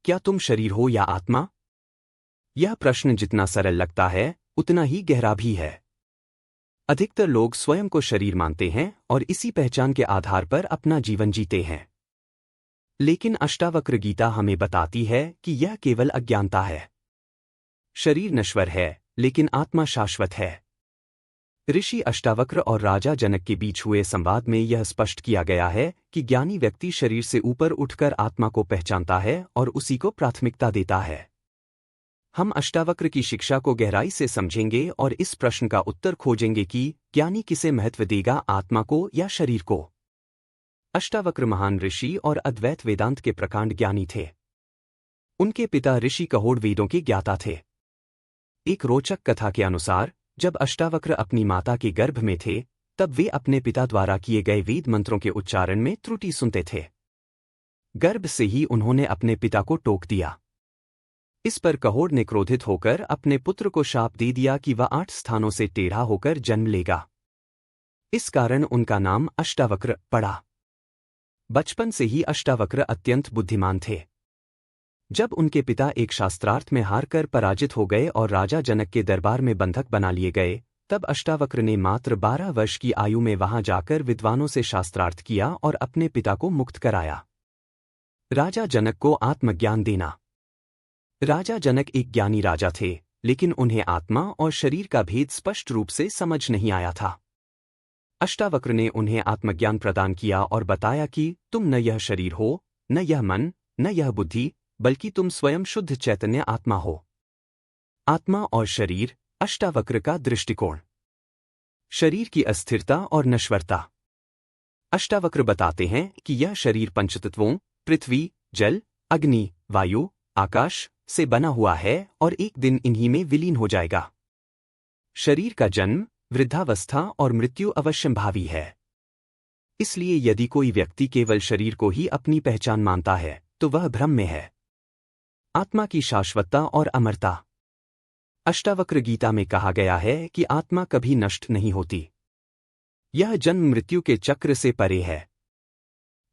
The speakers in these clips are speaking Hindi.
क्या तुम शरीर हो या आत्मा? यह प्रश्न जितना सरल लगता है उतना ही गहरा भी है। अधिकतर लोग स्वयं को शरीर मानते हैं और इसी पहचान के आधार पर अपना जीवन जीते हैं। लेकिन अष्टावक्र गीता हमें बताती है कि यह केवल अज्ञानता है। शरीर नश्वर है, लेकिन आत्मा शाश्वत है। ऋषि अष्टावक्र और राजा जनक के बीच हुए संवाद में यह स्पष्ट किया गया है कि ज्ञानी व्यक्ति शरीर से ऊपर उठकर आत्मा को पहचानता है और उसी को प्राथमिकता देता है। हम अष्टावक्र की शिक्षा को गहराई से समझेंगे और इस प्रश्न का उत्तर खोजेंगे कि ज्ञानी किसे महत्व देगा, आत्मा को या शरीर को। अष्टावक्र महान ऋषि और अद्वैत वेदांत के प्रकांड ज्ञानी थे। उनके पिता ऋषि कहोड़ वेदों के ज्ञाता थे। एक रोचक कथा के अनुसार जब अष्टावक्र अपनी माता के गर्भ में थे तब वे अपने पिता द्वारा किए गए वेद मंत्रों के उच्चारण में त्रुटि सुनते थे। गर्भ से ही उन्होंने अपने पिता को टोक दिया। इस पर कहोड़ ने क्रोधित होकर अपने पुत्र को शाप दे दिया कि वह 8 स्थानों से टेढ़ा होकर जन्म लेगा। इस कारण उनका नाम अष्टावक्र पड़ा। बचपन से ही अष्टावक्र अत्यंत बुद्धिमान थे। जब उनके पिता एक शास्त्रार्थ में हारकर पराजित हो गए और राजा जनक के दरबार में बंधक बना लिए गए, तब अष्टावक्र ने मात्र 12 वर्ष की आयु में वहां जाकर विद्वानों से शास्त्रार्थ किया और अपने पिता को मुक्त कराया। राजा जनक को आत्मज्ञान देना। राजा जनक एक ज्ञानी राजा थे, लेकिन उन्हें आत्मा और शरीर का भेद स्पष्ट रूप से समझ नहीं आया था। अष्टावक्र ने उन्हें आत्मज्ञान प्रदान किया और बताया कि तुम न यह शरीर हो, न यह मन, न यह बुद्धि, बल्कि तुम स्वयं शुद्ध चैतन्य आत्मा हो। आत्मा और शरीर, अष्टावक्र का दृष्टिकोण। शरीर की अस्थिरता और नश्वरता। अष्टावक्र बताते हैं कि यह शरीर पंचतत्वों पृथ्वी, जल, अग्नि, वायु, आकाश से बना हुआ है और एक दिन इन्हीं में विलीन हो जाएगा। शरीर का जन्म, वृद्धावस्था और मृत्यु अवश्यंभावी है। इसलिए यदि कोई व्यक्ति केवल शरीर को ही अपनी पहचान मानता है तो वह भ्रम में है। आत्मा की शाश्वतता और अमरता। अष्टावक्र गीता में कहा गया है कि आत्मा कभी नष्ट नहीं होती। यह जन्म मृत्यु के चक्र से परे है।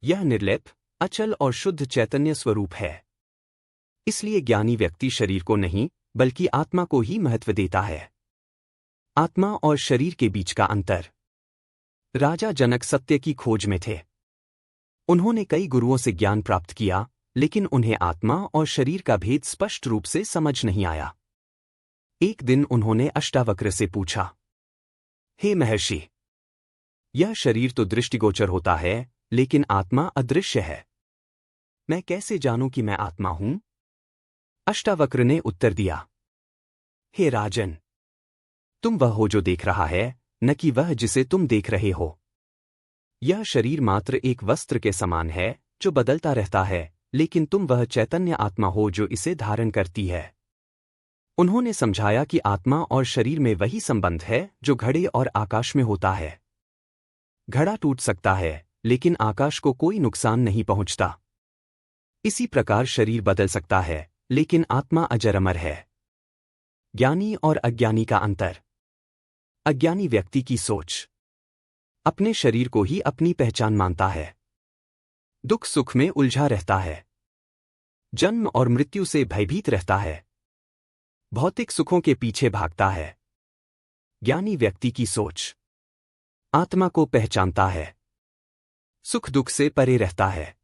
यह निर्लेप, अचल और शुद्ध चैतन्य स्वरूप है। इसलिए ज्ञानी व्यक्ति शरीर को नहीं बल्कि आत्मा को ही महत्व देता है। आत्मा और शरीर के बीच का अंतर। राजा जनक सत्य की खोज में थे। उन्होंने कई गुरुओं से ज्ञान प्राप्त किया, लेकिन उन्हें आत्मा और शरीर का भेद स्पष्ट रूप से समझ नहीं आया। एक दिन उन्होंने अष्टावक्र से पूछा, हे महर्षि, यह शरीर तो दृष्टिगोचर होता है, लेकिन आत्मा अदृश्य है। मैं कैसे जानूं कि मैं आत्मा हूं? अष्टावक्र ने उत्तर दिया, हे राजन, तुम वह हो जो देख रहा है, न कि वह जिसे तुम देख रहे हो। यह शरीर मात्र एक वस्त्र के समान है जो बदलता रहता है, लेकिन तुम वह चैतन्य आत्मा हो जो इसे धारण करती है। उन्होंने समझाया कि आत्मा और शरीर में वही संबंध है जो घड़े और आकाश में होता है। घड़ा टूट सकता है, लेकिन आकाश को कोई नुकसान नहीं पहुंचता। इसी प्रकार शरीर बदल सकता है, लेकिन आत्मा अजर अमर है। ज्ञानी और अज्ञानी का अंतर। अज्ञानी व्यक्ति की सोच अपने शरीर को ही अपनी पहचान मानता है। दुख सुख में उलझा रहता है। जन्म और मृत्यु से भयभीत रहता है। भौतिक सुखों के पीछे भागता है। ज्ञानी व्यक्ति की सोच आत्मा को पहचानता है। सुख दुख से परे रहता है।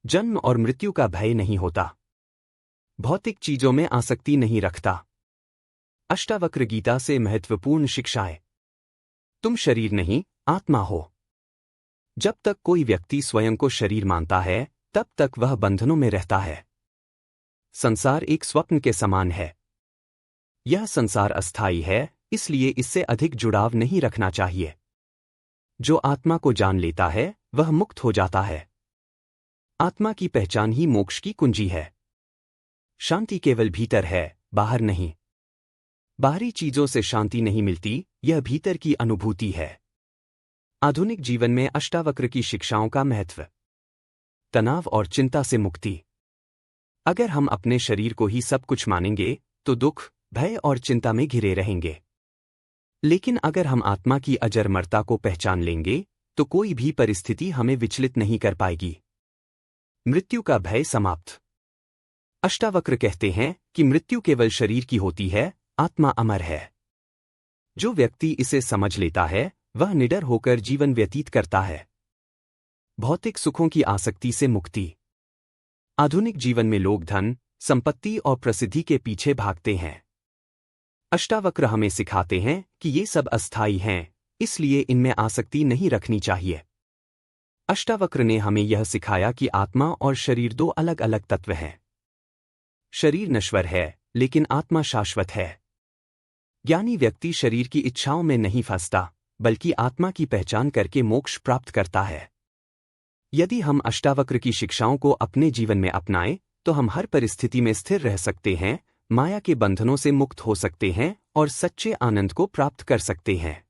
जन्म और मृत्यु का भय नहीं होता। भौतिक चीजों में आसक्ति नहीं रखता। अष्टावक्र गीता से महत्वपूर्ण शिक्षाएं। तुम शरीर नहीं, आत्मा हो। जब तक कोई व्यक्ति स्वयं को शरीर मानता है, तब तक वह बंधनों में रहता है। संसार एक स्वप्न के समान है। यह संसार अस्थायी है, इसलिए इससे अधिक जुड़ाव नहीं रखना चाहिए। जो आत्मा को जान लेता है, वह मुक्त हो जाता है। आत्मा की पहचान ही मोक्ष की कुंजी है। शांति केवल भीतर है, बाहर नहीं। बाहरी चीजों से शांति नहीं मिलती, यह भीतर की अनुभूति है। आधुनिक जीवन में अष्टावक्र की शिक्षाओं का महत्व। तनाव और चिंता से मुक्ति। अगर हम अपने शरीर को ही सब कुछ मानेंगे, तो दुख, भय और चिंता में घिरे रहेंगे। लेकिन अगर हम आत्मा की अजरमरता को पहचान लेंगे, तो कोई भी परिस्थिति हमें विचलित नहीं कर पाएगी। मृत्यु का भय समाप्त। अष्टावक्र कहते हैं कि मृत्यु केवल शरीर की होती है, आत्मा अमर है। जो व्यक्ति इसे समझ लेता है वह निडर होकर जीवन व्यतीत करता है। भौतिक सुखों की आसक्ति से मुक्ति। आधुनिक जीवन में लोग धन, संपत्ति और प्रसिद्धि के पीछे भागते हैं। अष्टावक्र हमें सिखाते हैं कि ये सब अस्थायी हैं, इसलिए इनमें आसक्ति नहीं रखनी चाहिए। अष्टावक्र ने हमें यह सिखाया कि आत्मा और शरीर दो अलग अलग तत्व हैं। शरीर नश्वर है, लेकिन आत्मा शाश्वत है। ज्ञानी व्यक्ति शरीर की इच्छाओं में नहीं फंसता, बल्कि आत्मा की पहचान करके मोक्ष प्राप्त करता है। यदि हम अष्टावक्र की शिक्षाओं को अपने जीवन में अपनाएं, तो हम हर परिस्थिति में स्थिर रह सकते हैं, माया के बंधनों से मुक्त हो सकते हैं और सच्चे आनंद को प्राप्त कर सकते हैं।